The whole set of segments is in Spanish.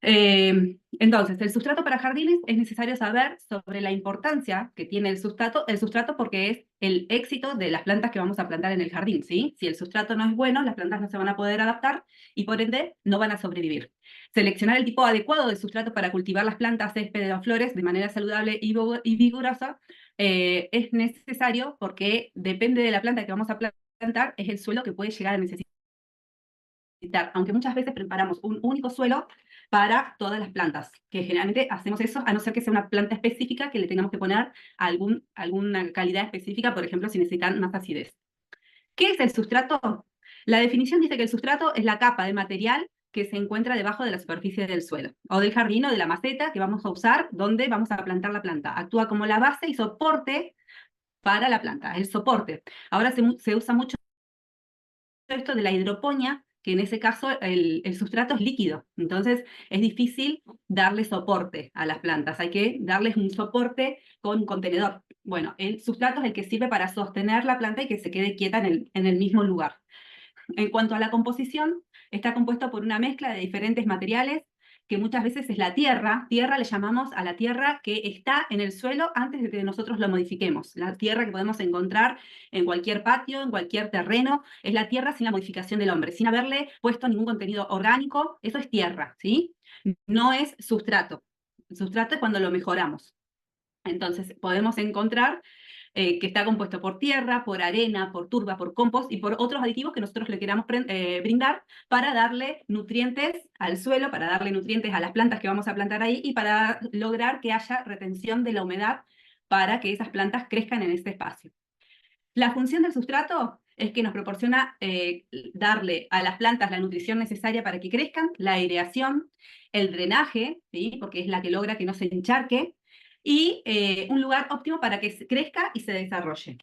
Entonces, el sustrato para jardines es necesario saber sobre la importancia que tiene el sustrato porque es el éxito de las plantas que vamos a plantar en el jardín, ¿sí? Si el sustrato no es bueno, las plantas no se van a poder adaptar y por ende no van a sobrevivir. Seleccionar el tipo adecuado de sustrato para cultivar las plantas, céspedes o flores de manera saludable y vigorosa es necesario porque depende de la planta que vamos a plantar, es el suelo que puede llegar a necesitar, aunque muchas veces preparamos un único suelo para todas las plantas, que generalmente hacemos eso, a no ser que sea una planta específica que le tengamos que poner alguna calidad específica, por ejemplo, si necesitan más acidez. ¿Qué es el sustrato? La definición dice que el sustrato es la capa de material que se encuentra debajo de la superficie del suelo, o del jardín o de la maceta que vamos a usar donde vamos a plantar la planta. Actúa como la base y soporte para la planta, el soporte. Ahora se usa mucho esto de la hidroponía, que en ese caso el sustrato es líquido, entonces es difícil darle soporte a las plantas, hay que darles un soporte con un contenedor. Bueno, el sustrato es el que sirve para sostener la planta y que se quede quieta en el mismo lugar. En cuanto a la composición, está compuesto por una mezcla de diferentes materiales que muchas veces es la tierra. Tierra le llamamos a la tierra que está en el suelo antes de que nosotros lo modifiquemos. La tierra que podemos encontrar en cualquier patio, en cualquier terreno, es la tierra sin la modificación del hombre, sin haberle puesto ningún contenido orgánico. Eso es tierra, ¿sí? No es sustrato. El sustrato es cuando lo mejoramos. Entonces, podemos encontrar que está compuesto por tierra, por arena, por turba, por compost y por otros aditivos que nosotros le queramos brindar para darle nutrientes al suelo, para darle nutrientes a las plantas que vamos a plantar ahí y para lograr que haya retención de la humedad para que esas plantas crezcan en este espacio. La función del sustrato es que nos proporciona darle a las plantas la nutrición necesaria para que crezcan, la aireación, el drenaje, ¿sí? Porque es la que logra que no se encharque, y un lugar óptimo para que crezca y se desarrolle.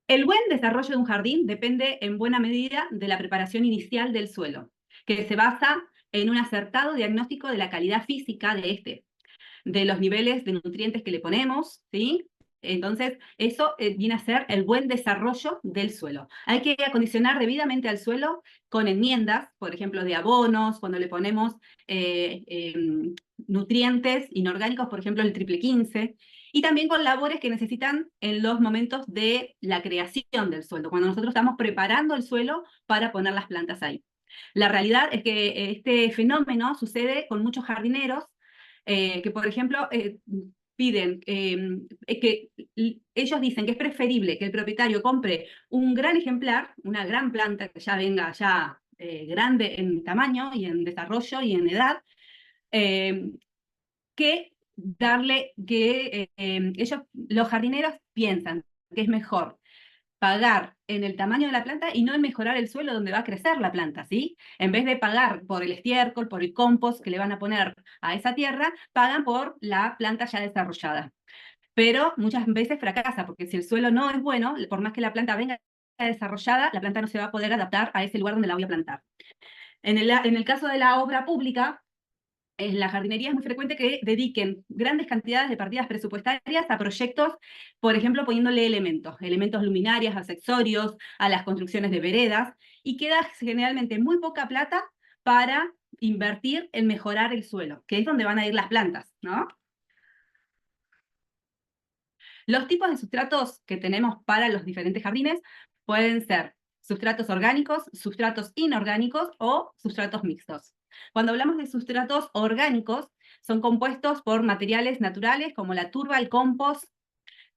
El buen desarrollo de un jardín depende en buena medida de la preparación inicial del suelo, que se basa en un acertado diagnóstico de la calidad física de este, de los niveles de nutrientes que le ponemos, ¿sí? Entonces, eso viene a ser el buen desarrollo del suelo. Hay que acondicionar debidamente al suelo con enmiendas, por ejemplo, de abonos, cuando le ponemos eh, eh, nutrientes inorgánicos, por ejemplo, el triple 15, y también con labores que necesitan en los momentos de la creación del suelo, cuando nosotros estamos preparando el suelo para poner las plantas ahí. La realidad es que este fenómeno sucede con muchos jardineros que, por ejemplo, piden que ellos dicen que es preferible que el propietario compre un gran ejemplar, una gran planta que ya venga ya grande en tamaño y en desarrollo y en edad, eh, que darle que ellos, los jardineros piensan que es mejor pagar en el tamaño de la planta y no en mejorar el suelo donde va a crecer la planta, ¿sí? En vez de pagar por el estiércol, por el compost que le van a poner a esa tierra, pagan por la planta ya desarrollada. Pero muchas veces fracasa, porque si el suelo no es bueno, por más que la planta venga desarrollada, la planta no se va a poder adaptar a ese lugar donde la voy a plantar. En el caso de la obra pública, en la jardinería es muy frecuente que dediquen grandes cantidades de partidas presupuestarias a proyectos, por ejemplo, poniéndole elementos luminarias, accesorios, a las construcciones de veredas, y queda generalmente muy poca plata para invertir en mejorar el suelo, que es donde van a ir las plantas, ¿no? Los tipos de sustratos que tenemos para los diferentes jardines pueden ser sustratos orgánicos, sustratos inorgánicos o sustratos mixtos. Cuando hablamos de sustratos orgánicos, son compuestos por materiales naturales como la turba, el compost,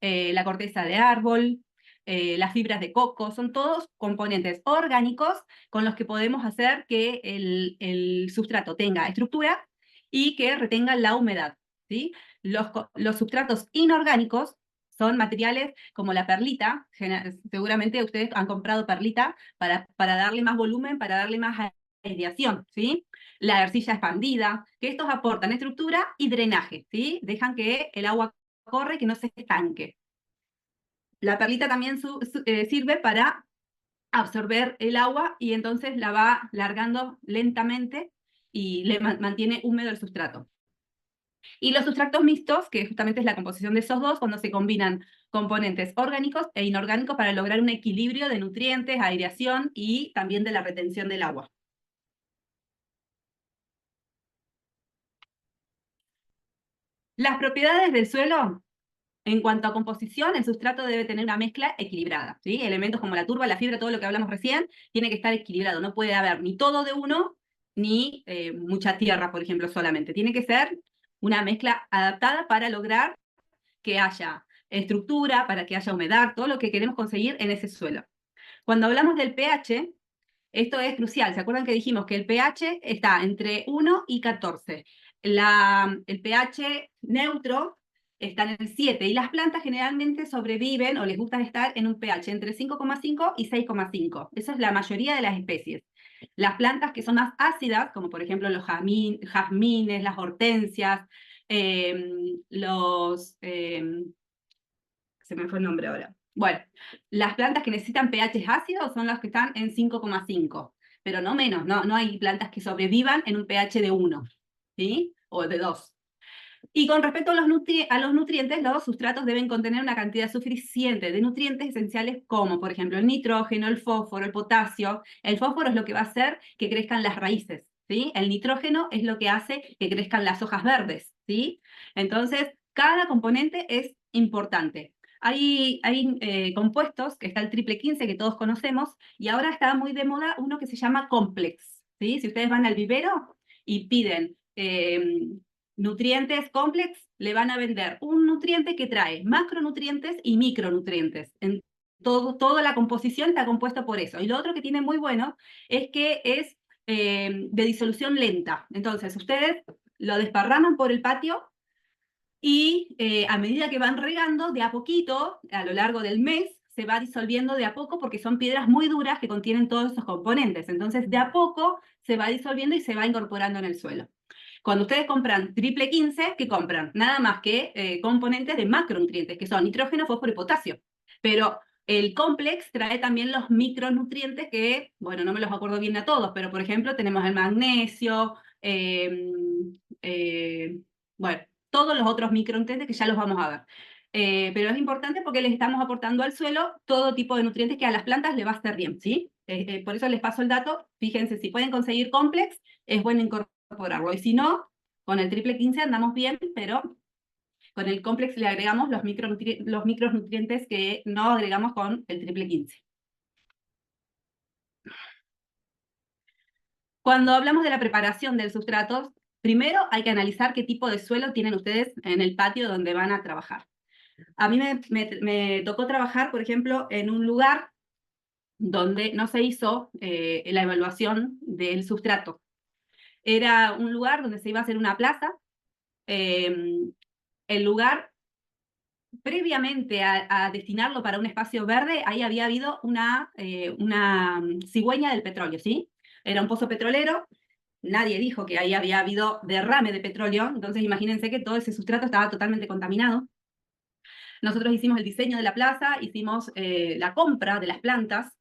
la corteza de árbol, las fibras de coco, son todos componentes orgánicos con los que podemos hacer que el sustrato tenga estructura y que retenga la humedad, ¿sí? Los sustratos inorgánicos son materiales como la perlita, seguramente ustedes han comprado perlita para darle más volumen, para darle más aireación, ¿sí? La arcilla expandida, que estos aportan estructura y drenaje, ¿sí? Dejan que el agua corre, que no se estanque. La perlita también sirve para absorber el agua y entonces la va largando lentamente y le mantiene húmedo el sustrato. Y los sustratos mixtos, que justamente es la composición de esos dos, cuando se combinan componentes orgánicos e inorgánicos para lograr un equilibrio de nutrientes, aireación y también de la retención del agua. Las propiedades del suelo, en cuanto a composición, el sustrato debe tener una mezcla equilibrada, ¿sí? Elementos como la turba, la fibra, todo lo que hablamos recién, tiene que estar equilibrado. No puede haber ni todo de uno, ni mucha tierra, por ejemplo, solamente. Tiene que ser una mezcla adaptada para lograr que haya estructura, para que haya humedad, todo lo que queremos conseguir en ese suelo. Cuando hablamos del pH, esto es crucial. ¿Se acuerdan que dijimos que el pH está entre 1 y 14? El pH neutro está en el 7 y las plantas generalmente sobreviven o les gusta estar en un pH entre 5,5 y 6,5. Esa es la mayoría de las especies. Las plantas que son más ácidas, como por ejemplo los jazmines, las hortensias, se me fue el nombre ahora. Bueno, las plantas que necesitan pH ácidos son las que están en 5,5, pero no menos, no hay plantas que sobrevivan en un pH de 1, ¿sí? O de 2. Y con respecto a los nutrientes, los sustratos deben contener una cantidad suficiente de nutrientes esenciales como, por ejemplo, el nitrógeno, el fósforo, el potasio. El fósforo es lo que va a hacer que crezcan las raíces, ¿sí? El nitrógeno es lo que hace que crezcan las hojas verdes, ¿sí? Entonces, cada componente es importante. Hay compuestos, que está el triple 15 que todos conocemos, y ahora está muy de moda uno que se llama complex, ¿sí? Si ustedes van al vivero y piden nutrientes complex, le van a vender un nutriente que trae macronutrientes y micronutrientes. Toda la composición está compuesta por eso. Y lo otro que tiene muy bueno es que es de disolución lenta. Entonces, ustedes lo desparraman por el patio y a medida que van regando, de a poquito, a lo largo del mes, se va disolviendo de a poco porque son piedras muy duras que contienen todos esos componentes. Entonces, de a poco se va disolviendo y se va incorporando en el suelo. Cuando ustedes compran triple 15, ¿qué compran? Nada más que componentes de macronutrientes, que son nitrógeno, fósforo y potasio. Pero el complex trae también los micronutrientes que, bueno, no me los acuerdo bien a todos, pero por ejemplo tenemos el magnesio, bueno, todos los otros micronutrientes que ya los vamos a ver. Pero es importante porque les estamos aportando al suelo todo tipo de nutrientes que a las plantas le va a hacer bien, ¿sí? Por eso les paso el dato. Fíjense, si pueden conseguir complex, es bueno incorporarlo. Y si no, con el triple 15 andamos bien, pero con el complex le agregamos los micronutrientes que no agregamos con el triple 15. Cuando hablamos de la preparación del sustrato, primero hay que analizar qué tipo de suelo tienen ustedes en el patio donde van a trabajar. A mí me tocó trabajar, por ejemplo, en un lugar donde no se hizo la evaluación del sustrato. Era un lugar donde se iba a hacer una plaza. El lugar, previamente a destinarlo para un espacio verde, ahí había habido una cigüeña del petróleo, ¿sí? Era un pozo petrolero. Nadie dijo que ahí había habido derrame de petróleo, entonces imagínense que todo ese sustrato estaba totalmente contaminado. Nosotros hicimos el diseño de la plaza, hicimos la compra de las plantas,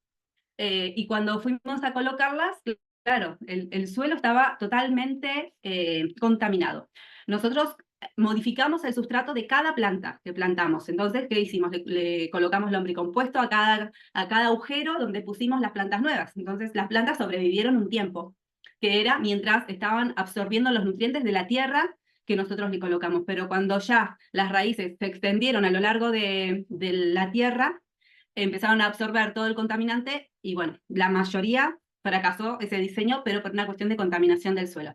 y cuando fuimos a colocarlas, claro, el suelo estaba totalmente contaminado. Nosotros modificamos el sustrato de cada planta que plantamos. Entonces, ¿qué hicimos? Le colocamos lombricompuesto a cada agujero donde pusimos las plantas nuevas. Entonces, las plantas sobrevivieron un tiempo, que era mientras estaban absorbiendo los nutrientes de la tierra que nosotros le colocamos. Pero cuando ya las raíces se extendieron a lo largo de la tierra, empezaron a absorber todo el contaminante y bueno, la mayoría fracasó ese diseño, pero por una cuestión de contaminación del suelo.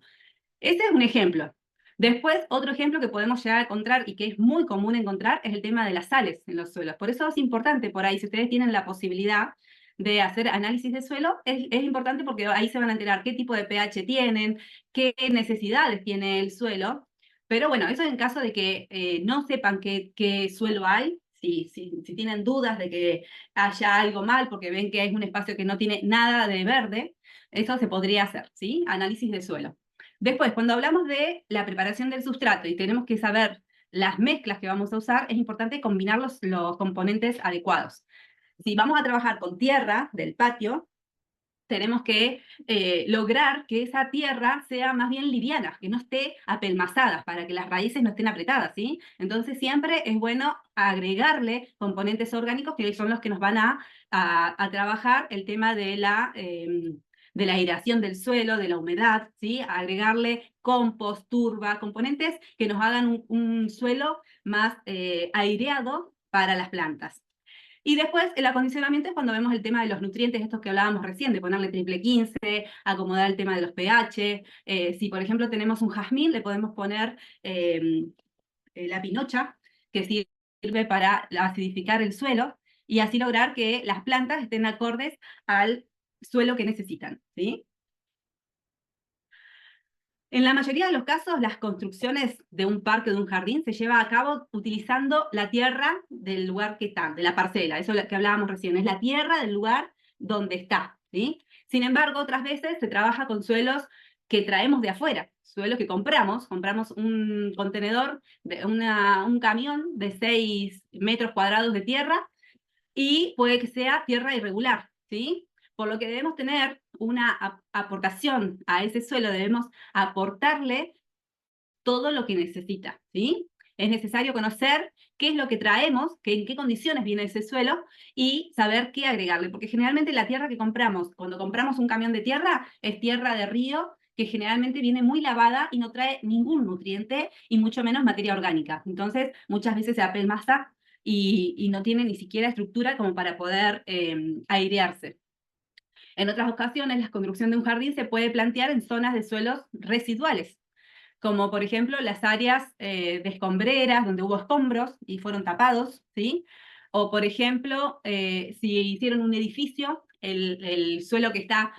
Ese es un ejemplo. Después, otro ejemplo que podemos llegar a encontrar y que es muy común encontrar es el tema de las sales en los suelos. Por eso es importante por ahí, si ustedes tienen la posibilidad de hacer análisis de suelo, es importante porque ahí se van a enterar qué tipo de pH tienen, qué necesidades tiene el suelo. Pero bueno, eso en caso de que no sepan qué suelo hay, si tienen dudas de que haya algo mal porque ven que es un espacio que no tiene nada de verde, eso se podría hacer, ¿sí? Análisis de suelo. Después, cuando hablamos de la preparación del sustrato y tenemos que saber las mezclas que vamos a usar, es importante combinar los componentes adecuados. Si vamos a trabajar con tierra del patio, tenemos que lograr que esa tierra sea más bien liviana, que no esté apelmazada, para que las raíces no estén apretadas, ¿sí? Entonces siempre es bueno agregarle componentes orgánicos que son los que nos van a trabajar el tema de la aireación del suelo, de la humedad, ¿sí? Agregarle compost, turba, componentes que nos hagan un suelo más aireado para las plantas. Y después el acondicionamiento es cuando vemos el tema de los nutrientes, estos que hablábamos recién, de ponerle triple 15, acomodar el tema de los pH. Si por ejemplo tenemos un jazmín, le podemos poner la pinocha, que sirve para acidificar el suelo y así lograr que las plantas estén acordes al suelo que necesitan, ¿sí? En la mayoría de los casos, las construcciones de un parque o de un jardín se lleva a cabo utilizando la tierra del lugar que está, de la parcela, eso es lo que hablábamos recién, es la tierra del lugar donde está, ¿sí? Sin embargo, otras veces se trabaja con suelos que traemos de afuera, suelos que compramos un contenedor, un camión de 6 metros cuadrados de tierra y puede que sea tierra irregular, ¿sí? Por lo que debemos tener una aportación a ese suelo, debemos aportarle todo lo que necesita, ¿sí? Es necesario conocer qué es lo que traemos, en qué condiciones viene ese suelo y saber qué agregarle, porque generalmente la tierra que compramos, cuando compramos un camión de tierra, es tierra de río que generalmente viene muy lavada y no trae ningún nutriente y mucho menos materia orgánica. Entonces, muchas veces se apelmaza y no tiene ni siquiera estructura como para poder airearse. En otras ocasiones, la construcción de un jardín se puede plantear en zonas de suelos residuales, como por ejemplo las áreas de escombreras, donde hubo escombros y fueron tapados, ¿sí? O por ejemplo, si hicieron un edificio, el suelo que está,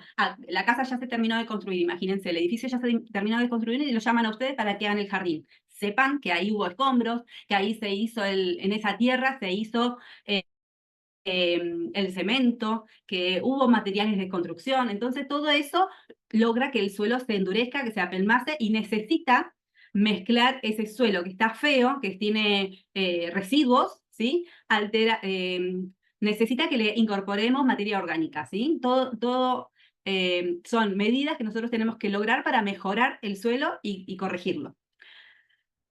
la casa ya se terminó de construir, imagínense, el edificio ya se terminó de construir y lo llaman a ustedes para que hagan el jardín. Sepan que ahí hubo escombros, que ahí se hizo, en esa tierra se hizo el cemento, que hubo materiales de construcción. Entonces todo eso logra que el suelo se endurezca, que se apelmace y necesita mezclar ese suelo que está feo, que tiene residuos, ¿sí? Necesita que le incorporemos materia orgánica, ¿sí? Todo son medidas que nosotros tenemos que lograr para mejorar el suelo y corregirlo.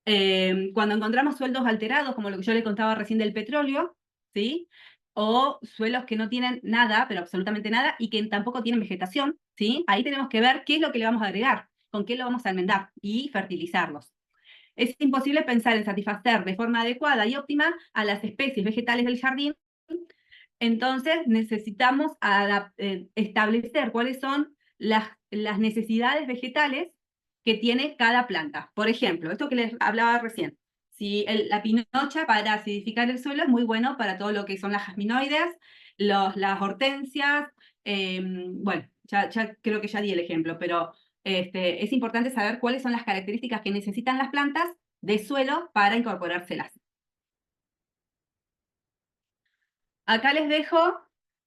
Cuando encontramos suelos alterados, como lo que yo le contaba recién del petróleo, ¿sí? O suelos que no tienen nada, pero absolutamente nada, y que tampoco tienen vegetación, ¿sí? Ahí tenemos que ver qué es lo que le vamos a agregar, con qué lo vamos a enmendar y fertilizarlos. Es imposible pensar en satisfacer de forma adecuada y óptima a las especies vegetales del jardín, entonces necesitamos establecer cuáles son las necesidades vegetales que tiene cada planta. Por ejemplo, esto que les hablaba recién, si la pinocha para acidificar el suelo es muy bueno para todo lo que son las jasminoides, las hortensias, bueno, ya creo que ya di el ejemplo, pero es importante saber cuáles son las características que necesitan las plantas de suelo para incorporárselas. Acá les dejo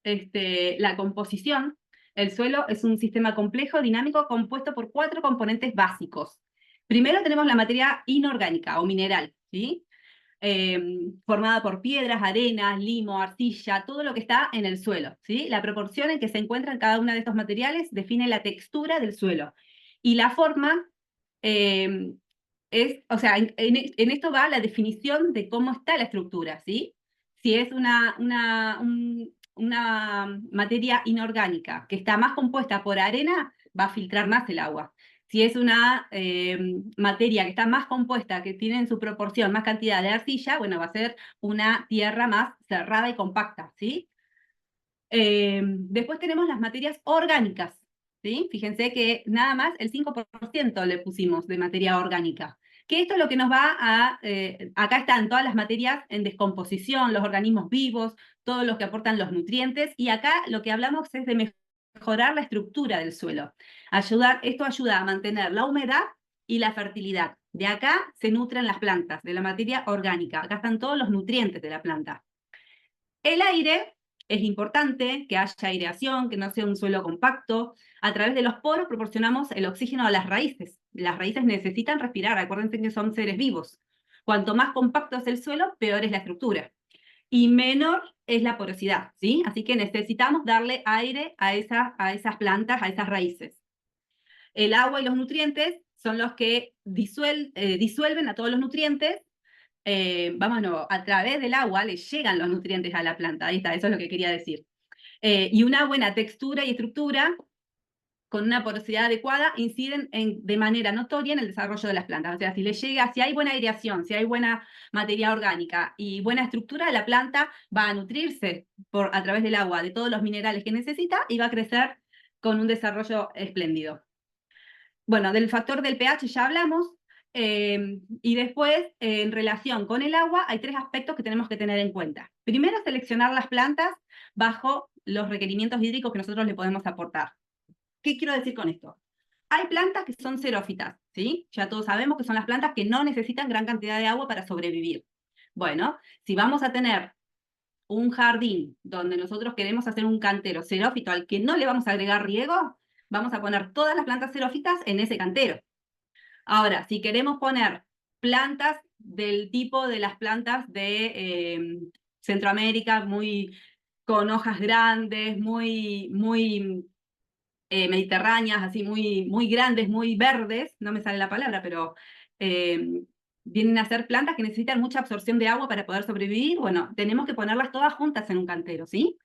la composición. El suelo es un sistema complejo, dinámico, compuesto por 4 componentes básicos. Primero tenemos la materia inorgánica o mineral, ¿sí? Formada por piedras, arenas, limo, arcilla, todo lo que está en el suelo, ¿sí? La proporción en que se encuentran cada uno de estos materiales define la textura del suelo. Y la forma eh, o sea, en esto va la definición de cómo está la estructura, ¿sí? Si es una materia inorgánica que está más compuesta por arena, va a filtrar más el agua. Si es una materia que está más compuesta, que tiene en su proporción más cantidad de arcilla, bueno, va a ser una tierra más cerrada y compacta, ¿sí? Después tenemos las materias orgánicas, ¿sí? Fíjense que nada más el 5% le pusimos de materia orgánica. Que esto es lo que nos va acá están todas las materias en descomposición, los organismos vivos, todos los que aportan los nutrientes, y acá lo que hablamos es de mejorar la estructura del suelo. Esto ayuda a mantener la humedad y la fertilidad. De acá se nutren las plantas, de la materia orgánica. Acá están todos los nutrientes de la planta. El aire es importante, que haya aireación, que no sea un suelo compacto. A través de los poros proporcionamos el oxígeno a las raíces. Las raíces necesitan respirar, acuérdense que son seres vivos. Cuanto más compacto es el suelo, peor es la estructura. y menor es la porosidad, ¿sí? Así que necesitamos darle aire a esas plantas, a esas raíces. El agua y los nutrientes son los que disuelven a todos los nutrientes. Vámonos, a través del agua le llegan los nutrientes a la planta. Ahí está, eso es lo que quería decir. Y una buena textura y estructura con una porosidad adecuada inciden de manera notoria en el desarrollo de las plantas. O sea, si hay buena aireación, si hay buena materia orgánica y buena estructura, la planta va a nutrirse a través del agua de todos los minerales que necesita y va a crecer con un desarrollo espléndido. Bueno, del factor del pH ya hablamos, y después, en relación con el agua, hay 3 aspectos que tenemos que tener en cuenta. Primero, seleccionar las plantas bajo los requerimientos hídricos que nosotros le podemos aportar. ¿Qué quiero decir con esto? Hay plantas que son xerófitas, ¿sí? Ya todos sabemos que son las plantas que no necesitan gran cantidad de agua para sobrevivir. Bueno, si vamos a tener un jardín donde nosotros queremos hacer un cantero xerófito al que no le vamos a agregar riego, vamos a poner todas las plantas xerófitas en ese cantero. Ahora, si queremos poner plantas del tipo de las plantas de Centroamérica, con hojas grandes, muy mediterráneas, así muy grandes, muy verdes, no me sale la palabra, pero eh, vienen a ser plantas que necesitan mucha absorción de agua para poder sobrevivir. Bueno, tenemos que ponerlas todas juntas en un cantero, ¿sí?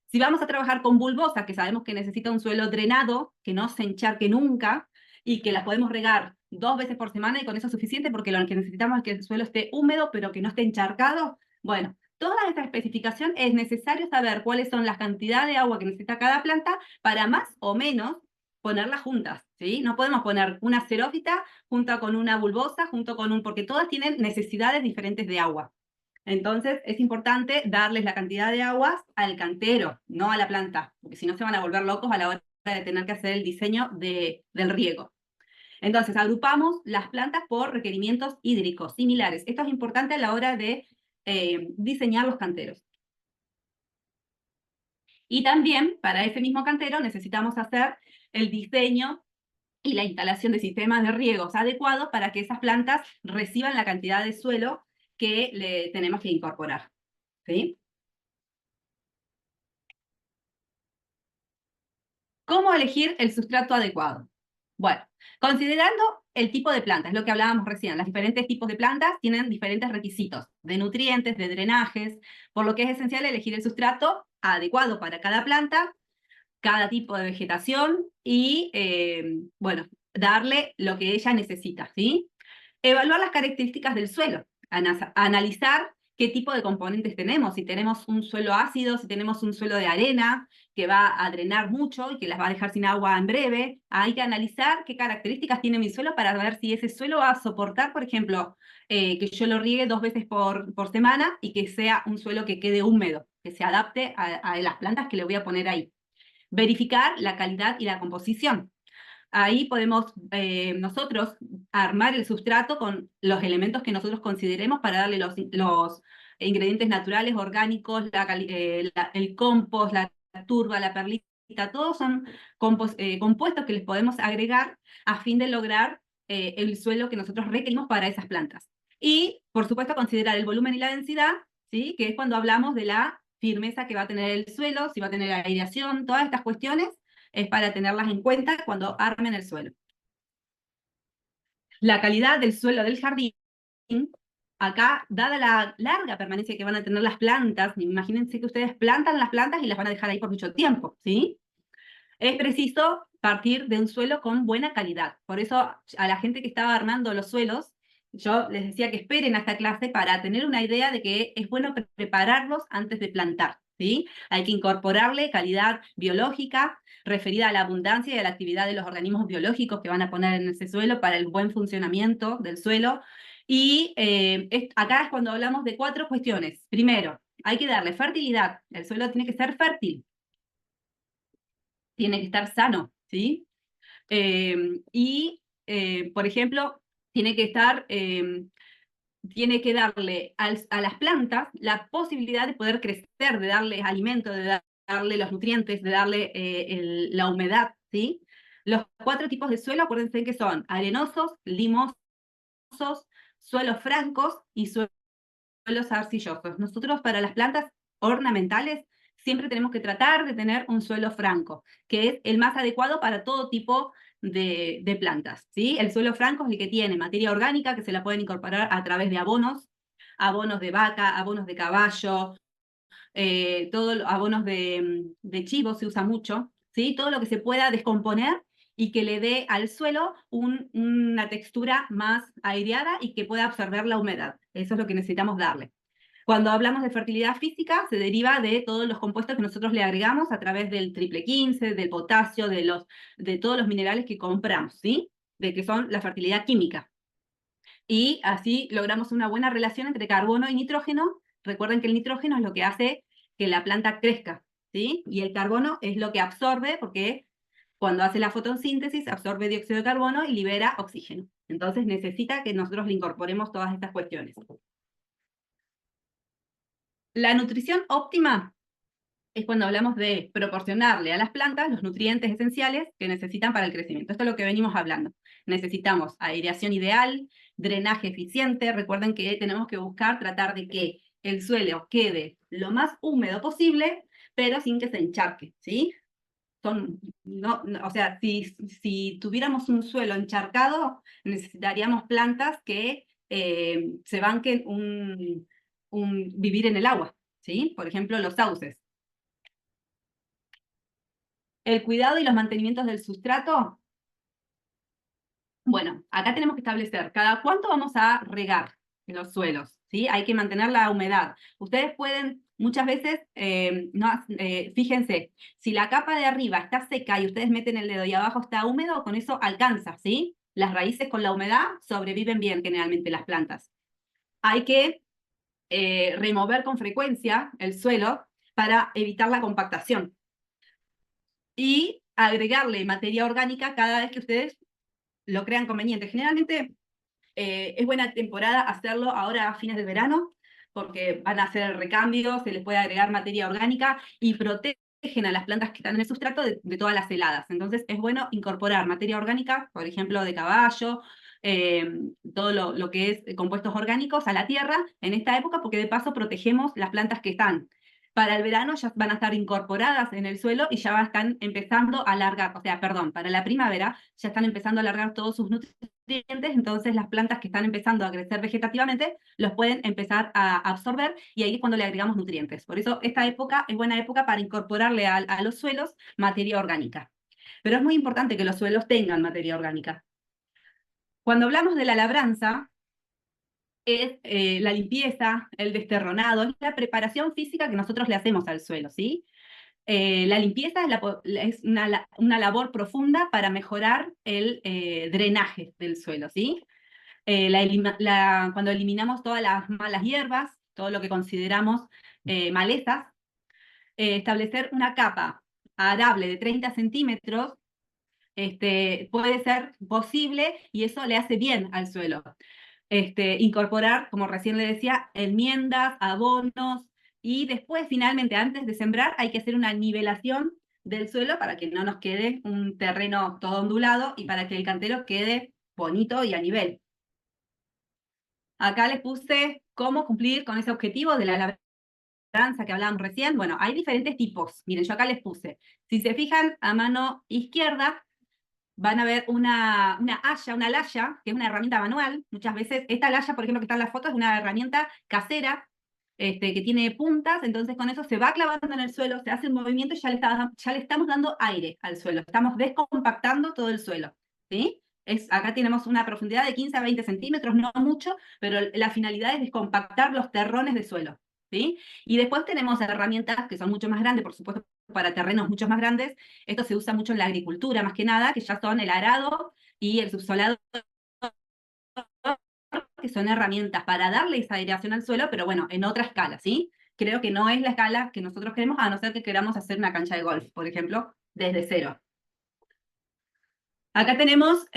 Si vamos a trabajar con bulbosa, que sabemos que necesita un suelo drenado, que no se encharque nunca, y que las podemos regar 2 veces por semana y con eso es suficiente porque lo que necesitamos es que el suelo esté húmedo pero que no esté encharcado. Bueno, toda esta especificación es necesario saber cuáles son las cantidades de agua que necesita cada planta para más o menos ponerlas juntas, ¿sí? No podemos poner una xerófita junto con una bulbosa, porque todas tienen necesidades diferentes de agua. Entonces es importante darles la cantidad de aguas al cantero, no a la planta, porque si no se van a volver locos a la hora de tener que hacer el diseño del riego. Entonces agrupamos las plantas por requerimientos hídricos similares. Esto es importante a la hora de diseñar los canteros. Y también para ese mismo cantero necesitamos hacer el diseño y la instalación de sistemas de riegos adecuados para que esas plantas reciban la cantidad de suelo que le tenemos que incorporar, ¿sí? ¿Cómo elegir el sustrato adecuado? Bueno, considerando el tipo de plantas, lo que hablábamos recién, los diferentes tipos de plantas tienen diferentes requisitos de nutrientes, de drenajes, por lo que es esencial elegir el sustrato adecuado para cada planta, cada tipo de vegetación y, bueno, darle lo que ella necesita, ¿sí? Evaluar las características del suelo, analizar qué tipo de componentes tenemos, si tenemos un suelo ácido, si tenemos un suelo de arena que va a drenar mucho y que las va a dejar sin agua en breve. Hay que analizar qué características tiene mi suelo para ver si ese suelo va a soportar, por ejemplo, que yo lo riegue 2 veces por semana y que sea un suelo que quede húmedo, que se adapte a las plantas que le voy a poner ahí. Verificar la calidad y la composición. Ahí podemos nosotros armar el sustrato con los elementos que nosotros consideremos para darle los ingredientes naturales, orgánicos, el compost, la turba, la perlita, todos son compuestos que les podemos agregar a fin de lograr el suelo que nosotros requerimos para esas plantas. Y, por supuesto, considerar el volumen y la densidad, ¿sí? Que es cuando hablamos de la firmeza que va a tener el suelo, si va a tener aireación, todas estas cuestiones es para tenerlas en cuenta cuando armen el suelo. La calidad del suelo del jardín, acá, dada la larga permanencia que van a tener las plantas, imagínense que ustedes plantan las plantas y las van a dejar ahí por mucho tiempo, ¿sí? Es preciso partir de un suelo con buena calidad. Por eso a la gente que estaba armando los suelos, yo les decía que esperen a esta clase para tener una idea de que es bueno prepararlos antes de plantar, ¿sí? Hay que incorporarle calidad biológica referida a la abundancia y a la actividad de los organismos biológicos que van a poner en ese suelo para el buen funcionamiento del suelo. Y acá es cuando hablamos de 4 cuestiones. Primero, hay que darle fertilidad. El suelo tiene que ser fértil, tiene que estar sano, ¿sí? Por ejemplo, tiene que estar, tiene que darle a las plantas la posibilidad de poder crecer, de darles alimento, de darle los nutrientes, de darle la humedad, ¿sí? Los 4 tipos de suelo, acuérdense que son arenosos, limosos, suelos francos y suelos suelos arcillosos. Nosotros para las plantas ornamentales siempre tenemos que tratar de tener un suelo franco, que es el más adecuado para todo tipo de plantas, ¿sí? El suelo franco es el que tiene materia orgánica que se la pueden incorporar a través de abonos, abonos de vaca, abonos de caballo, abonos de chivo se usa mucho, ¿sí? Todo lo que se pueda descomponer y que le dé al suelo una textura más aireada y que pueda absorber la humedad. Eso es lo que necesitamos darle. Cuando hablamos de fertilidad física, se deriva de todos los compuestos que nosotros le agregamos a través del triple 15, del potasio, de todos los minerales que compramos, ¿sí? De que son la fertilidad química. Y así logramos una buena relación entre carbono y nitrógeno. Recuerden que el nitrógeno es lo que hace que la planta crezca, ¿sí? Y el carbono es lo que absorbe, porque cuando hace la fotosíntesis absorbe dióxido de carbono y libera oxígeno. Entonces necesita que nosotros le incorporemos todas estas cuestiones. La nutrición óptima es cuando hablamos de proporcionarle a las plantas los nutrientes esenciales que necesitan para el crecimiento. Esto es lo que venimos hablando. Necesitamos aireación ideal, drenaje eficiente. Recuerden que tenemos que buscar tratar de que el suelo quede lo más húmedo posible, pero sin que se encharque, ¿sí? O sea, si tuviéramos un suelo encharcado, necesitaríamos plantas que se banquen vivir en el agua, ¿sí? Por ejemplo, los sauces. El cuidado y los mantenimientos del sustrato. Bueno, acá tenemos que establecer cada cuánto vamos a regar los suelos, ¿sí? Hay que mantener la humedad. Ustedes pueden, muchas veces, fíjense, si la capa de arriba está seca y ustedes meten el dedo y abajo está húmedo, con eso alcanza, ¿sí? Las raíces con la humedad sobreviven bien generalmente las plantas. Hay que remover con frecuencia el suelo para evitar la compactación y agregarle materia orgánica cada vez que ustedes lo crean conveniente. Generalmente es buena temporada hacerlo ahora a fines de verano, porque van a hacer recambios, se les puede agregar materia orgánica y protegen a las plantas que están en el sustrato de todas las heladas. Entonces es bueno incorporar materia orgánica, por ejemplo, de caballo, todo lo que es compuestos orgánicos a la tierra en esta época, porque de paso protegemos las plantas que están. Para el verano ya van a estar incorporadas en el suelo y ya están empezando a alargar, o sea, perdón, para la primavera ya están empezando a alargar todos sus nutrientes, entonces las plantas que están empezando a crecer vegetativamente los pueden empezar a absorber y ahí es cuando le agregamos nutrientes. Por eso esta época es buena época para incorporarle a los suelos materia orgánica. Pero es muy importante que los suelos tengan materia orgánica. Cuando hablamos de la labranza, es la limpieza, el desterronado, es la preparación física que nosotros le hacemos al suelo, ¿sí? La limpieza es una labor profunda para mejorar el drenaje del suelo, ¿sí? Cuando eliminamos todas las malas hierbas, todo lo que consideramos malezas, establecer una capa arable de 30 centímetros puede ser posible y eso le hace bien al suelo. Incorporar, como recién le decía, enmiendas, abonos y después, finalmente, antes de sembrar, hay que hacer una nivelación del suelo para que no nos quede un terreno todo ondulado y para que el cantero quede bonito y a nivel. Acá les puse cómo cumplir con ese objetivo de la labranza que hablábamos recién. Bueno, hay diferentes tipos. Miren, yo acá les puse. Si se fijan a mano izquierda, van a ver una haya, una laya, que es una herramienta manual. Muchas veces, esta laya, por ejemplo, que está en la foto, es una herramienta casera, que tiene puntas, entonces con eso se va clavando en el suelo, se hace un movimiento y ya le estamos dando aire al suelo, estamos descompactando todo el suelo, ¿sí? Acá tenemos una profundidad de 15 a 20 centímetros, no mucho, pero la finalidad es descompactar los terrones de suelo, ¿sí? Y después tenemos herramientas que son mucho más grandes, por supuesto, para terrenos mucho más grandes. Esto se usa mucho en la agricultura, más que nada, que ya son el arado y el subsolado, que son herramientas para darle esa aireación al suelo, pero bueno, en otra escala, ¿sí? Creo que no es la escala que nosotros queremos, a no ser que queramos hacer una cancha de golf, por ejemplo, desde cero. Acá tenemos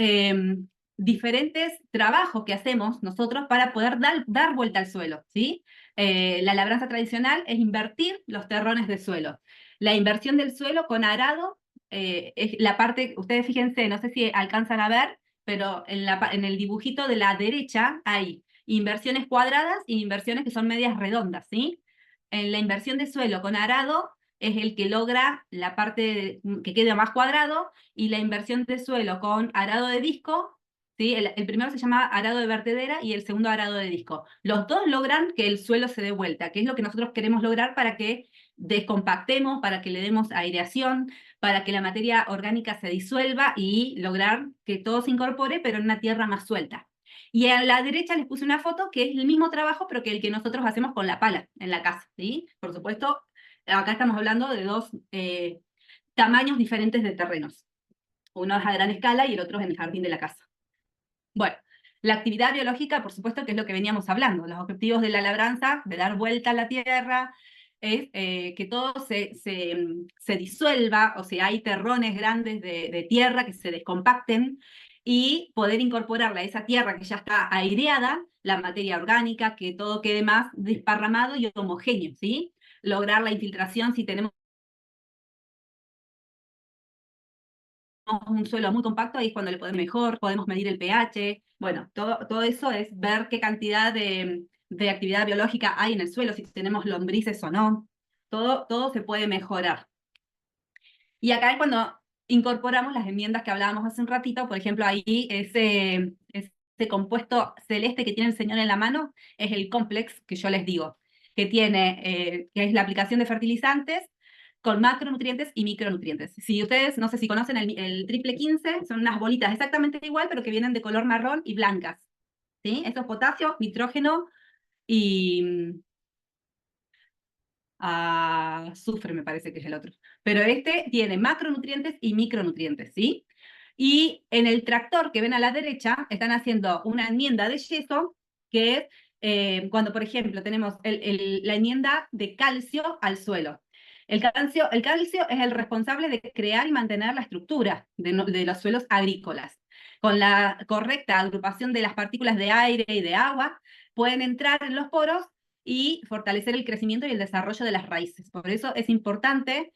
diferentes trabajos que hacemos nosotros para poder dar vuelta al suelo, ¿sí? La labranza tradicional es invertir los terrones de suelo. La inversión del suelo con arado es la parte, ustedes fíjense, no sé si alcanzan a ver, pero en el dibujito de la derecha hay inversiones cuadradas y inversiones que son medias redondas, ¿sí? En la inversión de suelo con arado es el que logra la parte que quede más cuadrado, y la inversión de suelo con arado de disco, ¿sí? El primero se llama arado de vertedera y el segundo arado de disco. Los dos logran que el suelo se dé vuelta, que es lo que nosotros queremos lograr para que descompactemos, para que le demos aireación, para que la materia orgánica se disuelva y lograr que todo se incorpore, pero en una tierra más suelta. Y a la derecha les puse una foto que es el mismo trabajo, pero que el que nosotros hacemos con la pala en la casa, ¿sí? Por supuesto, acá estamos hablando de dos tamaños diferentes de terrenos. Uno es a gran escala y el otro es en el jardín de la casa. Bueno, la actividad biológica, por supuesto, que es lo que veníamos hablando. Los objetivos de la labranza, de dar vuelta a la tierra, es que todo se disuelva, o sea, hay terrones grandes de tierra que se descompacten, y poder incorporarla a esa tierra que ya está aireada, la materia orgánica, que todo quede más desparramado y homogéneo, ¿sí? Lograr la infiltración si tenemos un suelo muy compacto, ahí es cuando le podemos mejor, podemos medir el pH. Bueno, todo eso es ver qué cantidad de actividad biológica hay en el suelo, si tenemos lombrices o no. Todo se puede mejorar. Y acá es cuando incorporamos las enmiendas que hablábamos hace un ratito. Por ejemplo, ahí ese compuesto celeste que tiene el señor en la mano es el complex que yo les digo, que es la aplicación de fertilizantes con macronutrientes y micronutrientes. Si ustedes, no sé si conocen el triple 15, son unas bolitas exactamente igual, pero que vienen de color marrón y blancas, ¿sí? Eso es potasio, nitrógeno y azufre, me parece que es el otro. Pero este tiene macronutrientes y micronutrientes, ¿sí? Y en el tractor que ven a la derecha, están haciendo una enmienda de yeso, que es cuando, por ejemplo, tenemos la enmienda de calcio al suelo. El calcio es el responsable de crear y mantener la estructura de los suelos agrícolas. Con la correcta agrupación de las partículas de aire y de agua, pueden entrar en los poros y fortalecer el crecimiento y el desarrollo de las raíces. Por eso es importante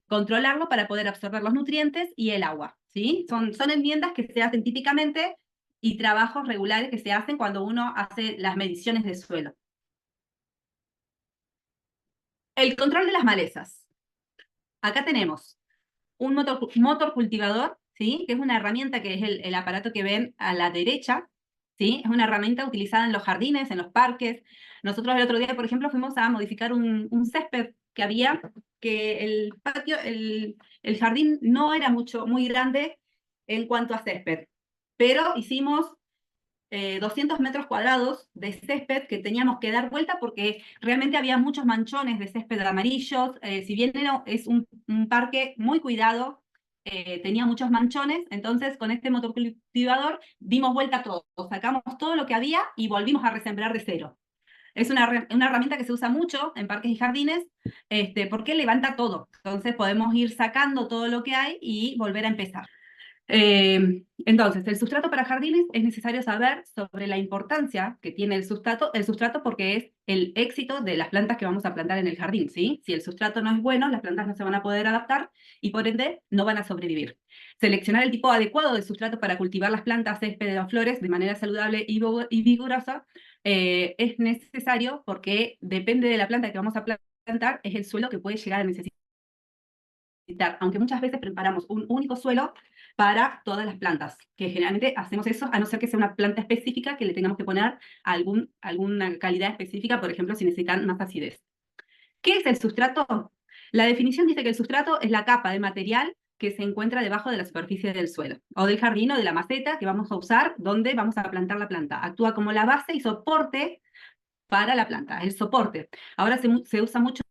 controlarlo para poder absorber los nutrientes y el agua, ¿sí? Son enmiendas que se hacen típicamente y trabajos regulares que se hacen cuando uno hace las mediciones de suelo. El control de las malezas. Acá tenemos un motor cultivador, ¿sí? Que es una herramienta que es el aparato que ven a la derecha, ¿sí? Es una herramienta utilizada en los jardines, en los parques. Nosotros el otro día, por ejemplo, fuimos a modificar un césped que había, que el patio, el jardín no era muy grande en cuanto a césped, pero hicimos 200 metros cuadrados de césped que teníamos que dar vuelta porque realmente había muchos manchones de césped amarillos. Si bien es un parque muy cuidado, tenía muchos manchones. Entonces con este motocultivador dimos vuelta a todo, sacamos todo lo que había y volvimos a resembrar de cero. Es una herramienta que se usa mucho en parques y jardines, porque levanta todo. Entonces podemos ir sacando todo lo que hay y volver a empezar. Entonces, el sustrato para jardines es necesario saber sobre la importancia que tiene el sustrato porque es el éxito de las plantas que vamos a plantar en el jardín, ¿sí? Si el sustrato no es bueno, las plantas no se van a poder adaptar y por ende no van a sobrevivir. Seleccionar el tipo adecuado de sustrato para cultivar las plantas, césped o flores de manera saludable y vigorosa es necesario porque depende de la planta que vamos a plantar, es el suelo que puede llegar a necesitar, aunque muchas veces preparamos un único suelo para todas las plantas, que generalmente hacemos eso, a no ser que sea una planta específica que le tengamos que poner alguna calidad específica, por ejemplo, si necesitan más acidez. ¿Qué es el sustrato? La definición dice que el sustrato es la capa de material que se encuentra debajo de la superficie del suelo, o del jardín o de la maceta que vamos a usar donde vamos a plantar la planta. Actúa como la base y soporte para la planta, el soporte. Ahora se usa mucho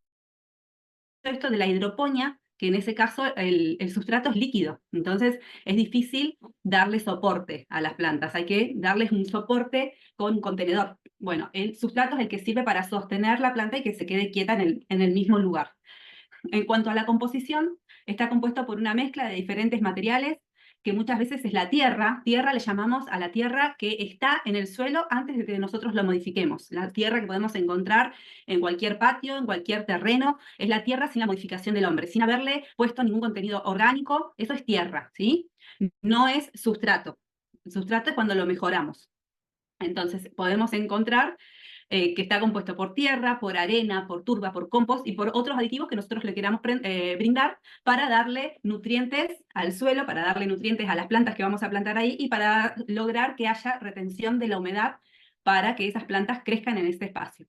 esto de la hidroponía, que en ese caso el sustrato es líquido, entonces es difícil darle soporte a las plantas, hay que darles un soporte con un contenedor. Bueno, el sustrato es el que sirve para sostener la planta y que se quede quieta en el mismo lugar. En cuanto a la composición, está compuesto por una mezcla de diferentes materiales que muchas veces es la tierra. Tierra le llamamos a la tierra que está en el suelo antes de que nosotros lo modifiquemos. La tierra que podemos encontrar en cualquier patio, en cualquier terreno, es la tierra sin la modificación del hombre, sin haberle puesto ningún contenido orgánico. Eso es tierra, ¿sí? No es sustrato. El sustrato es cuando lo mejoramos. Entonces podemos encontrar que está compuesto por tierra, por arena, por turba, por compost y por otros aditivos que nosotros le queramos brindar para darle nutrientes al suelo, para darle nutrientes a las plantas que vamos a plantar ahí y para lograr que haya retención de la humedad para que esas plantas crezcan en ese espacio.